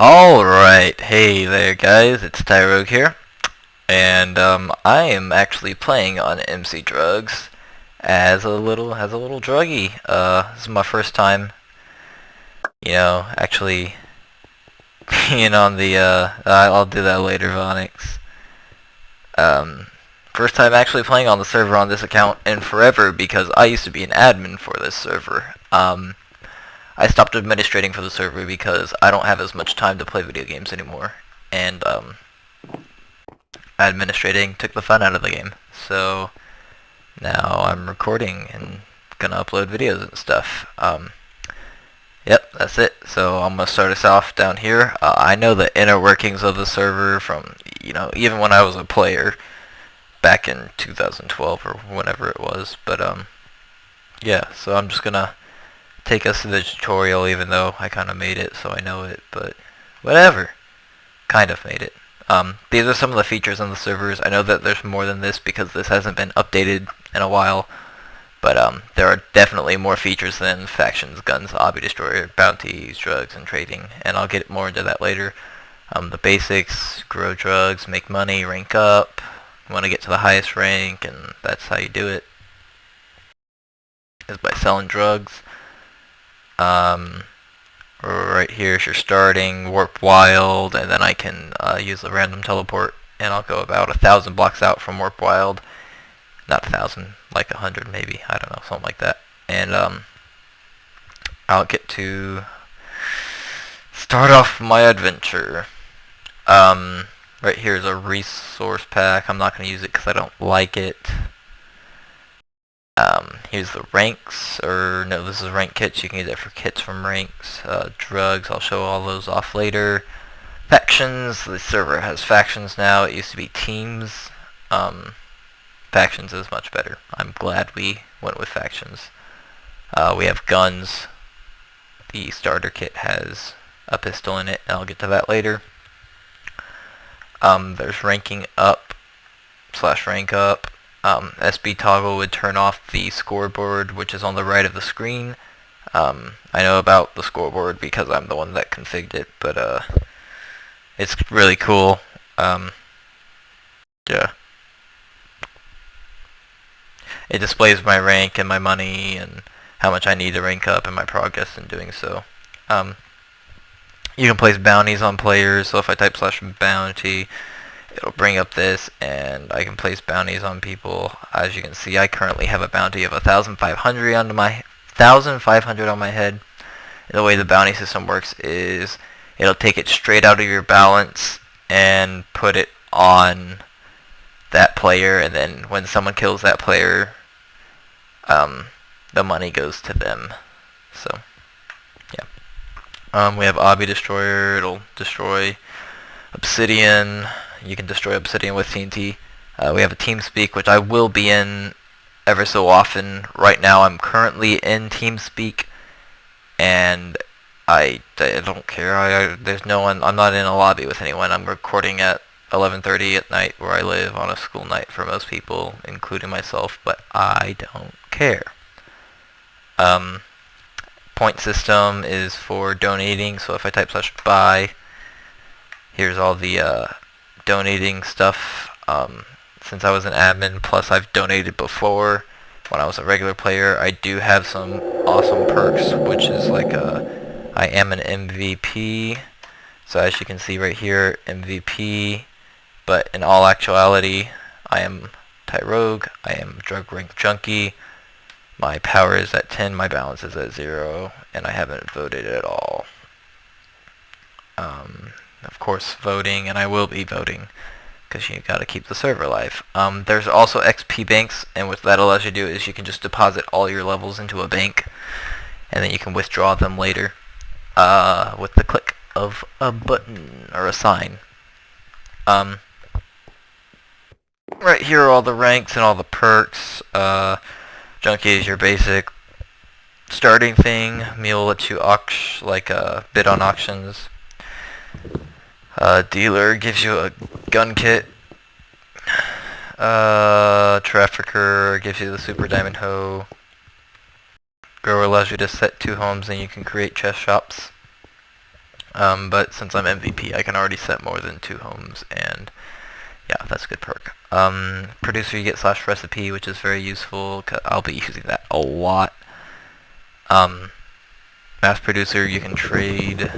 Alright, hey there guys, it's Tyrogue here, and I am actually playing on MCDrugs as a little druggie. This is my first time, actually being on the, I'll do that later, Vonix. Um, First time actually playing on the server on this account in forever because I used to be an admin for this server. I stopped administrating for the server because I don't have as much time to play video games anymore, and administrating took the fun out of the game. So now I'm recording and gonna upload videos and stuff. Yep, that's it. So I'm gonna start us off down here. I know the inner workings of the server from, even when I was a player back in 2012 or whenever it was. But yeah. So I'm just gonna take us through the tutorial, even though I kind of made it, so I know it, but whatever. Kind of made it. These are some of the features on the servers. I know that there's more than this because this hasn't been updated in a while, but there are definitely more features than factions, guns, obby destroyer, bounties, drugs, and trading, and I'll get more into that later. The basics: grow drugs, make money, rank up. You want to get to the highest rank, and that's how you do it, is by selling drugs. Right here is your starting, warp wild, and then I can use the random teleport, and I'll go about 1,000 blocks out from warp wild. Not 1,000, like 100 maybe, I don't know, something like that. And I'll get to start off my adventure. Right here is a resource pack. I'm not going to use it because I don't like it. Here's the ranks, or no, this is rank kits. You can get it for kits from ranks. Drugs, I'll show all those off later. Factions, the server has factions now. It used to be teams. Factions is much better. I'm glad we went with factions. We have guns. The starter kit has a pistol in it, and I'll get to that later. There's ranking up / rank up. SB toggle would turn off the scoreboard, which is on the right of the screen. I know about the scoreboard because I'm the one that configured it, but it's really cool. Yeah. It displays my rank and my money and how much I need to rank up and my progress in doing so. You can place bounties on players, so if I type /bounty, it'll bring up this, and I can place bounties on people. As you can see, I currently have a bounty of 1,500 on my 1,500 on my head. And the way the bounty system works is it'll take it straight out of your balance and put it on that player, and then when someone kills that player, the money goes to them. So yeah. We have obby destroyer. It'll destroy obsidian. You can destroy obsidian with TNT. We have a TeamSpeak, which I will be in ever so often. Right now I'm currently in TeamSpeak, and I don't care. There's no one. I'm not in a lobby with anyone. I'm recording at 11:30 at night where I live on a school night for most people, including myself, but I don't care. Point system is for donating, so if I type /buy, here's all the donating stuff. Since I was an admin, plus I've donated before when I was a regular player, I do have some awesome perks, which is like I am an MVP. So as you can see right here, MVP, but in all actuality, I am Tyrogue. I am drug rank junkie. My power is at 10, my balance is at 0, and I haven't voted at all. Of course, voting, and I will be voting, because you gotta keep the server alive. There's also XP banks, and what that allows you to do is you can just deposit all your levels into a bank, and then you can withdraw them later with the click of a button or a sign. Right here are all the ranks and all the perks. Junkie is your basic starting thing. Mule lets you bid on auctions. Dealer gives you a gun kit. Trafficker gives you the super diamond hoe. Grower allows you to set 2 homes and you can create chest shops. But since I'm MVP, I can already set more than 2 homes, and yeah, that's a good perk. Producer, you get slash recipe, which is very useful. I'll be using that a lot. Mass producer, you can trade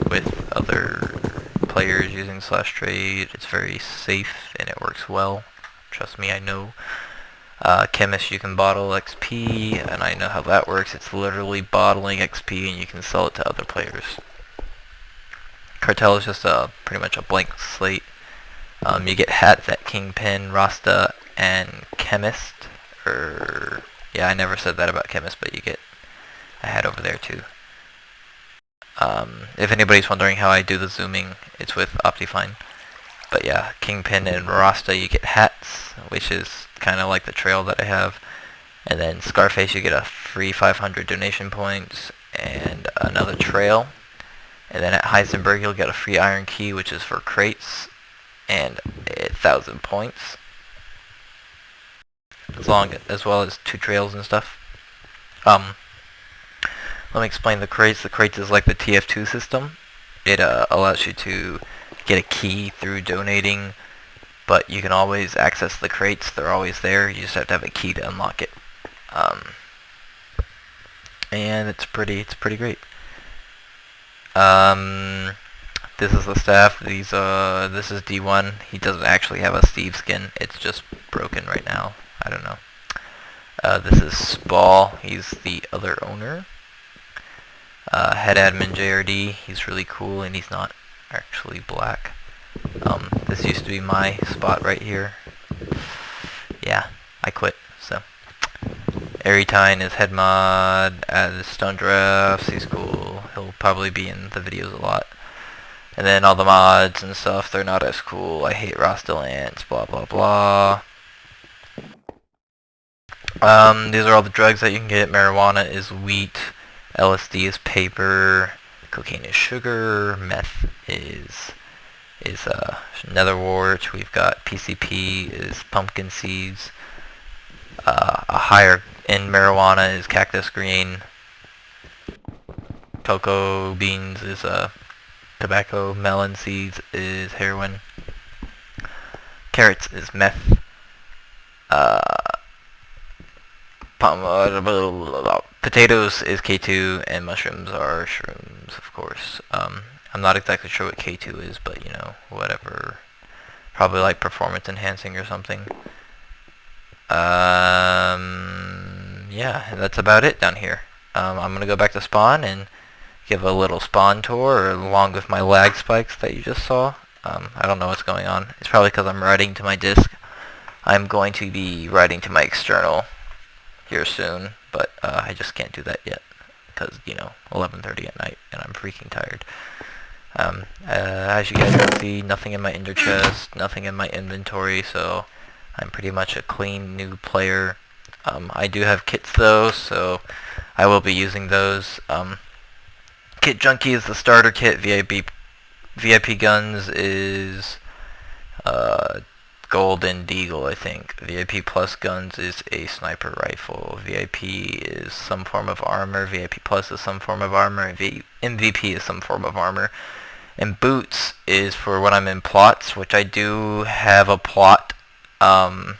with other players using slash trade. It's very safe and it works well. Trust me, I know. Chemist, you can bottle XP, and I know how that works. It's literally bottling XP and you can sell it to other players. Cartel is just pretty much a blank slate. You get hats at Kingpin, Rasta, and Chemist. Yeah, I never said that about Chemist, but you get a hat over there too. If anybody's wondering how I do the zooming, it's with Optifine. But yeah, Kingpin and Rasta, you get hats, which is kind of like the trail that I have. And then Scarface, you get a free 500 donation points and another trail. And then at Heisenberg, you'll get a free iron key, which is for crates, and 1,000 points, as well as 2 trails and stuff. Let me explain the crates. The crates is like the TF2 system. It allows you to get a key through donating, but you can always access the crates. They're always there. You just have to have a key to unlock it. And it's pretty great. This is the staff. This is D1. He doesn't actually have a Steve skin. It's just broken right now. I don't know. This is Spall. He's the other owner. Head admin JRD. He's really cool, and he's not actually black. This used to be my spot right here. Yeah, I quit. So Arytine is head mod. As Stone Drafts. He's cool. He'll probably be in the videos a lot. And then all the mods and stuff, they're not as cool. I hate Rasta Lance, blah blah blah. These are all the drugs that you can get. Marijuana is wheat, LSD is paper, cocaine is sugar, meth is netherwort. We've got PCP is pumpkin seeds. A higher end marijuana is cactus green. Cocoa beans is tobacco. Melon seeds is heroin. Carrots is meth. Potatoes is K2, and mushrooms are shrooms, of course. I'm not exactly sure what K2 is, but you know, whatever. Probably like performance enhancing or something. Yeah, that's about it down here. I'm gonna go back to spawn and give a little spawn tour along with my lag spikes that you just saw. I don't know what's going on. It's probably because I'm writing to my disk. I'm going to be writing to my external here soon, but I just can't do that yet because, you know, 11:30 at night and I'm freaking tired. As you guys can see, nothing in my ender chest, nothing in my inventory, so I'm pretty much a clean new player. I do have kits though, so I will be using those. Kit Junky is the starter kit. VIP guns is Golden Deagle, I think. VIP plus guns is a sniper rifle. VIP is some form of armor. VIP plus is some form of armor. MVP is some form of armor. And boots is for when I'm in plots, which I do have a plot. My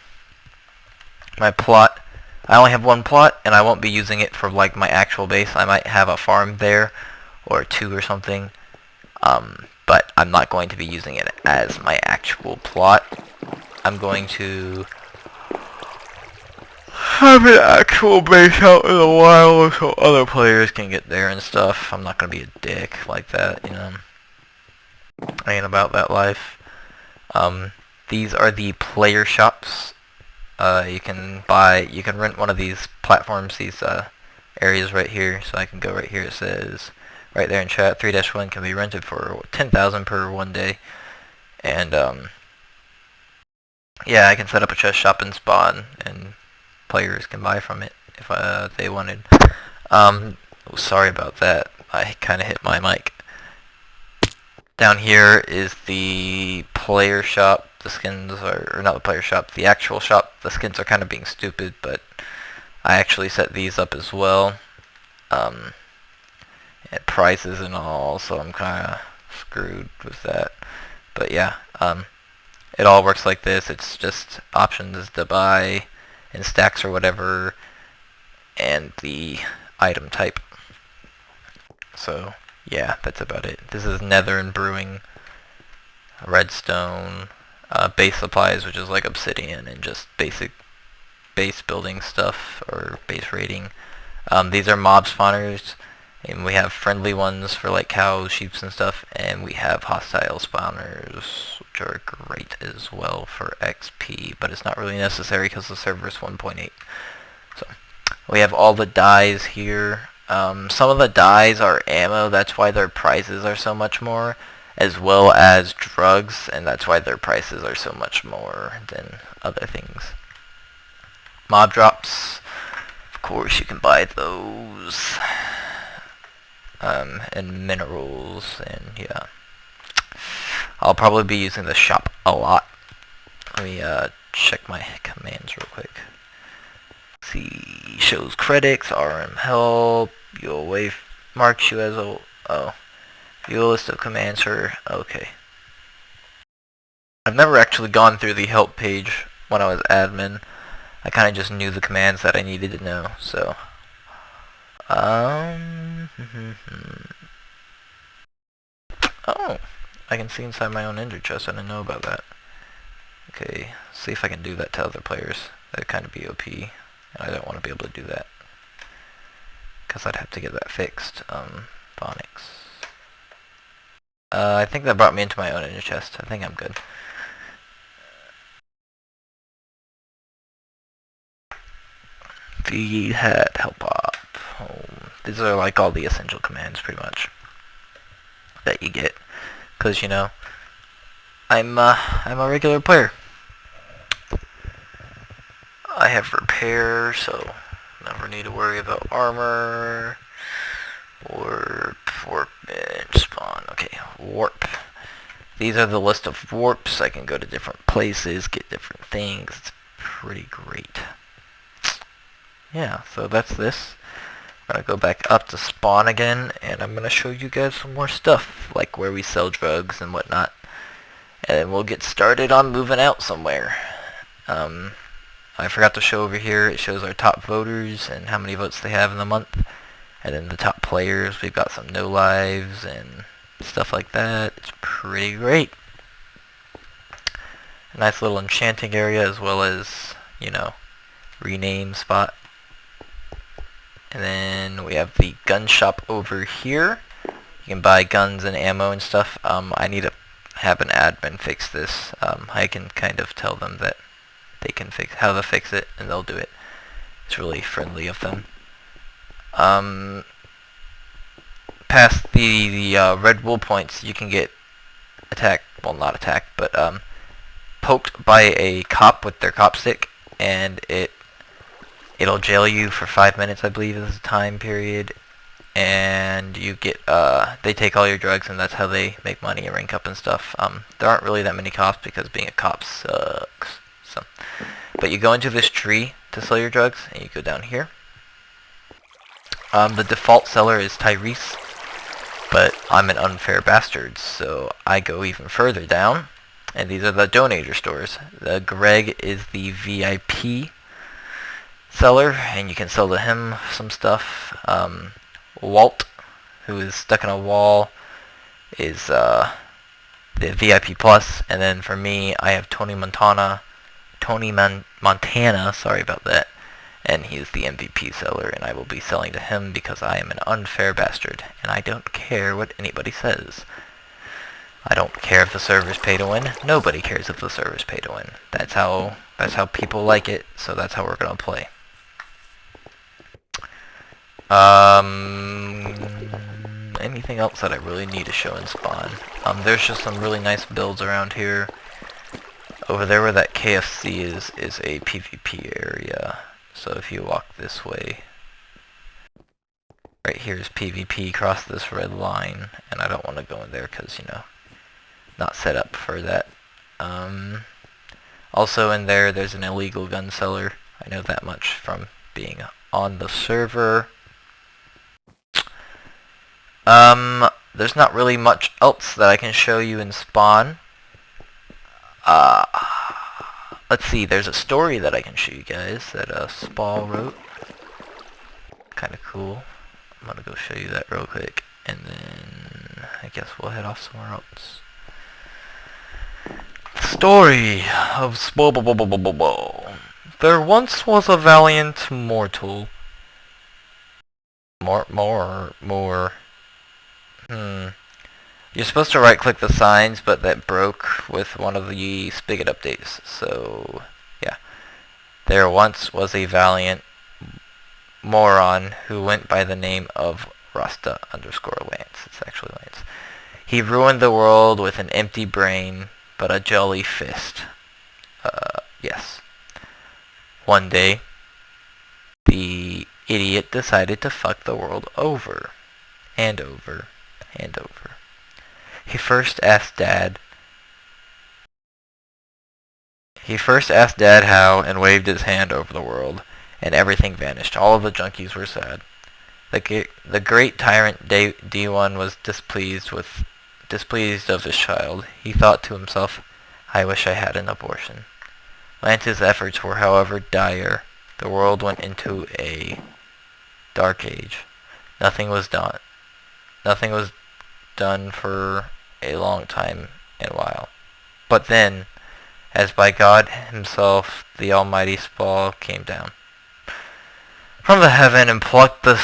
plot, I only have one plot, and I won't be using it for like my actual base. I might have a farm there, or 2 or something. But I'm not going to be using it as my actual plot. I'm going to have an actual base out in the wild so other players can get there and stuff. I'm not going to be a dick like that, you know. I ain't about that life. These are the player shops. You can rent one of these platforms, these areas right here. So I can go right here. It says right there in chat, 3-1 can be rented for 10,000 per 1 day. And yeah, I can set up a chest shop and spawn, and players can buy from it if they wanted. Sorry about that. I kind of hit my mic. Down here is the player shop. The skins are, or not the player shop, the actual shop. The skins are kind of being stupid, but I actually set these up as well. prices and all, so I'm kind of screwed with that. But yeah, it all works like this. It's just options to buy in stacks or whatever, and the item type. So yeah, that's about it. This is Nether and Brewing, Redstone, base supplies, which is like obsidian and just basic base building stuff or base raiding. These are mob spawners, and we have friendly ones for like cows, sheep, and stuff, and we have hostile spawners, which are great as well for XP, but it's not really necessary because the server is 1.8. So we have all the dyes here. Some of the dyes are ammo, that's why their prices are so much more, as well as drugs, and that's why their prices are so much more than other things. Mob drops, of course you can buy those, and minerals, and yeah. I'll probably be using the shop a lot. Let me check my commands real quick. See, shows credits, RM help, your wave marks you as a, view a list of commands for, okay. I've never actually gone through the help page when I was admin. I kind of just knew the commands that I needed to know, so. Oh, I can see inside my own ender chest. I didn't know about that. Okay, see if I can do that to other players. That'd kind of be OP, and I don't want to be able to do that, because I'd have to get that fixed. Phonics. I think that brought me into my own ender chest. I think I'm good. The hat, help up, home. These are like all the essential commands, pretty much, that you get, because you know, I'm a regular player. I have repair, so never need to worry about armor or warp bench spawn. Okay, warp. These are the list of warps. I can go to different places, get different things. It's pretty great. Yeah, so that's this. I'm gonna go back up to spawn again, and I'm gonna show you guys some more stuff, like where we sell drugs and whatnot. And then we'll get started on moving out somewhere. I forgot to show over here, it shows our top voters and how many votes they have in the month. And then the top players, we've got some no lives and stuff like that. It's pretty great. A nice little enchanting area, as well as, you know, rename spot. And then we have the gun shop over here. You can buy guns and ammo and stuff. I need to have an admin fix this. I can kind of tell them that they can fix how to fix it, and they'll do it. It's really friendly of them. Past the red wool points, you can get attacked. Well, not attacked, but poked by a cop with their cop stick, and it'll jail you for 5 minutes, I believe, is the time period. And you get they take all your drugs, and that's how they make money and rank up and stuff. There aren't really that many cops because being a cop sucks. So, but you go into this tree to sell your drugs, and you go down here. The default seller is Tyrese, but I'm an unfair bastard, so I go even further down, and these are the donator stores. The Greg is the VIP seller, and you can sell to him some stuff. Walt, who is stuck in a wall, is the VIP plus, and then for me, I have Tony Montana, sorry about that, and he's the MVP seller, and I will be selling to him because I am an unfair bastard, and I don't care what anybody says. I don't care if the server's pay to win. Nobody cares if the server's pay to win. That's how people like it, so that's how we're gonna play. Anything else that I really need to show in spawn? There's just some really nice builds around here. Over there where that KFC is a PvP area. So if you walk this way, right here is PvP, cross this red line, and I don't want to go in there because, you know, not set up for that. Also in there's an illegal gun seller. I know that much from being on the server. There's not really much else that I can show you in Spawn. Uh, let's see, there's a story that I can show you guys that Spall wrote. Kinda cool. I'm gonna go show you that real quick, and then I guess we'll head off somewhere else. Story of Spall. There once was a valiant mortal. More. You're supposed to right-click the signs, but that broke with one of the Spigot updates. So, yeah. There once was a valiant moron who went by the name of Rasta_Lance. It's actually Lance. He ruined the world with an empty brain, but a jolly fist. Yes. One day, the idiot decided to fuck the world over. And over. And over. He first asked Dad how and waved his hand over the world, and everything vanished. All of the junkies were sad. The great tyrant D1 was displeased of his child. He thought to himself, I wish I had an abortion. Lance's efforts were, however, dire. The world went into a dark age. Nothing was done for a long time and while. But then, as by God himself, the almighty Spall came down from the heaven and plucked the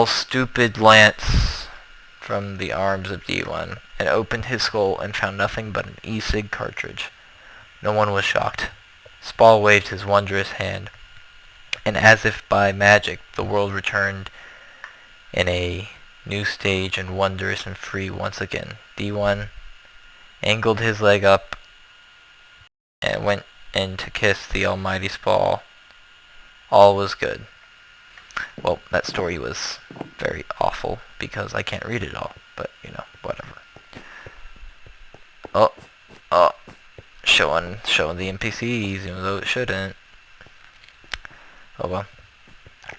stupid Lance from the arms of D1 and opened his skull and found nothing but an e-cig cartridge. No one was shocked. Spall waved his wondrous hand, and as if by magic, the world returned in a new stage and wondrous and free once again. D1 angled his leg up and went in to kiss the almighty Spall. All was good. Well, that story was very awful because I can't read it all, but you know, whatever. Oh, showing the NPCs, even though it shouldn't. Oh well.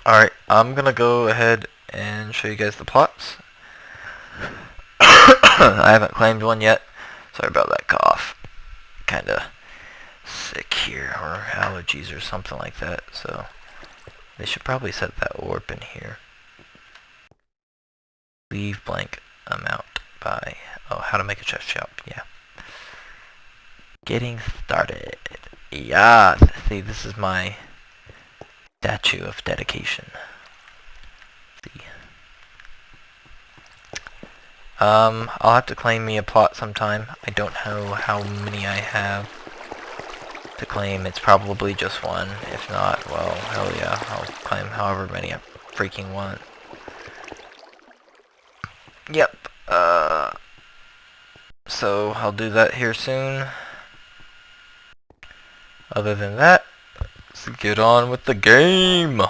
Alright, I'm gonna go ahead and show you guys the plots. I haven't claimed one yet. Sorry about that cough. Kinda sick here, or allergies or something like that, so they should probably set that warp in here. Leave blank amount by... Oh, how to make a chest shop, yeah. Getting started. Yeah, see, this is my statue of dedication. See. I'll have to claim me a plot sometime. I don't know how many I have to claim. It's probably just one. If not, well, hell yeah, I'll claim however many I freaking want. Yep, so I'll do that here soon. Other than that, let's get on with the game.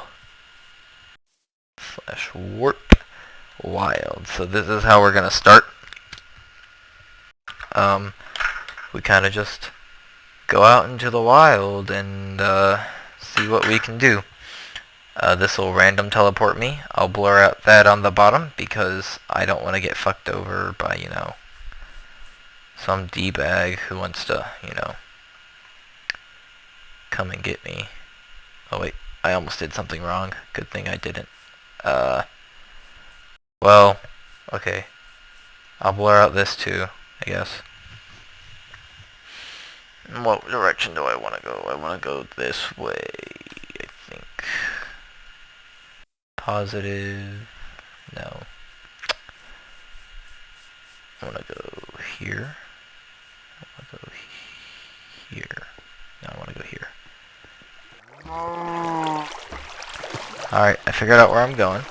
/warp wild. So this is how we're gonna start. We kind of just go out into the wild and see what we can do. This will random teleport me. I'll blur out that on the bottom because I don't want to get fucked over by, you know, some D-bag who wants to, you know, come and get me. Oh wait, I almost did something wrong. Good thing I didn't. Well, okay. I'll blur out this too, I guess. In what direction do I want to go? I want to go this way, I think. Positive. No. I want to go here. I want to go here. No, I want to go here. Alright, I figured out where I'm going.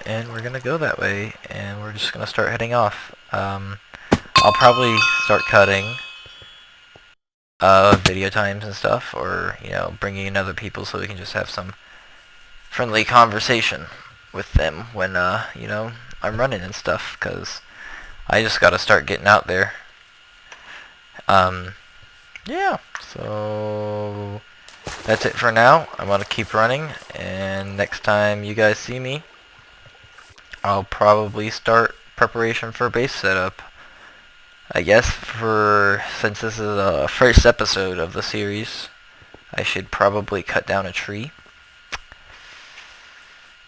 And we're gonna go that way, and we're just gonna start heading off. I'll probably start cutting video times and stuff, or, you know, bringing in other people so we can just have some friendly conversation with them when, you know, I'm running and stuff, because I just gotta start getting out there. Yeah, so that's it for now. I'm gonna keep running, and next time you guys see me, I'll probably start preparation for base setup. I guess since this is the first episode of the series, I should probably cut down a tree.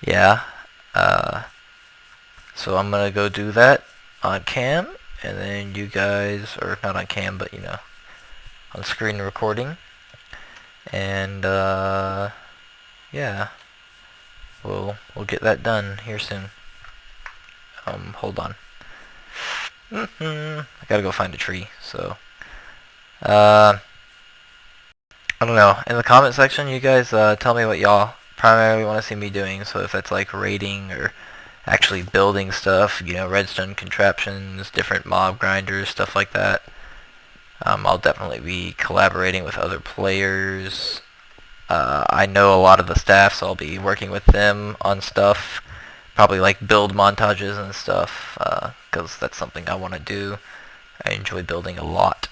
Yeah. So I'm gonna go do that on cam, and then you guys, or not on cam, but on screen recording. And yeah, we'll get that done here soon. Hold on. I gotta go find a tree. So I don't know. In the comment section, you guys tell me what y'all primarily want to see me doing. So if that's like raiding or actually building stuff, redstone contraptions, different mob grinders, stuff like that. I'll definitely be collaborating with other players. I know a lot of the staff, so I'll be working with them on stuff. Probably like build montages and stuff, because that's something I want to do. I enjoy building a lot.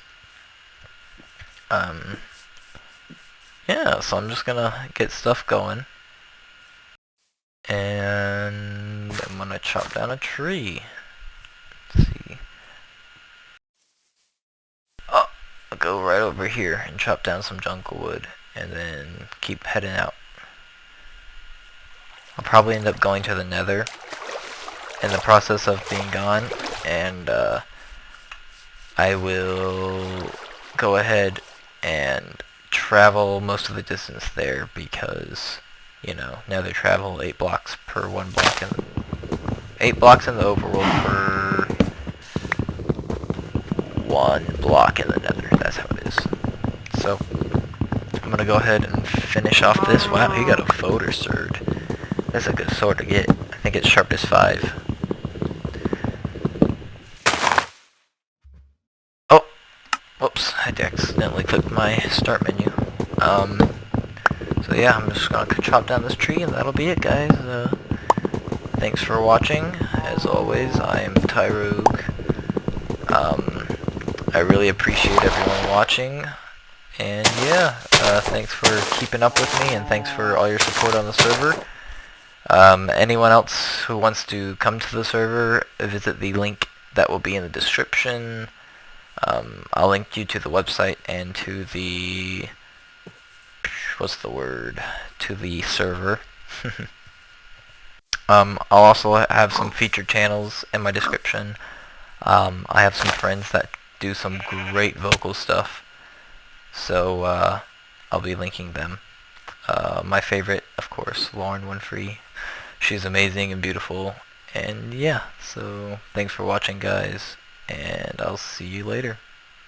Yeah, so I'm just gonna get stuff going. And I'm gonna chop down a tree. Let's see. Oh, I'll go right over here and chop down some jungle wood, and then keep heading out. I'll probably end up going to the nether in the process of being gone, and I will go ahead and travel most of the distance there because, nether travel 8 blocks per 1 block, and 8 blocks in the overworld per 1 block in the nether. That's how it is. So I'm gonna go ahead and finish off this. Wow, he got a photo sword. That's a good sword to get. I think it's sharpness 5. Oh, whoops! I accidentally clicked my start menu. So yeah, I'm just gonna chop down this tree, and that'll be it, guys. Thanks for watching. As always, I am Tyrogue. I really appreciate everyone watching, and yeah, thanks for keeping up with me, and thanks for all your support on the server. Anyone else who wants to come to the server, visit the link that will be in the description. I'll link you to the website and to the to the server. I'll also have some featured channels in my description. I have some friends that do some great vocal stuff, so I'll be linking them. My favorite, of course, Lauren Winfrey. She's amazing and beautiful. And yeah, so thanks for watching, guys, and I'll see you later.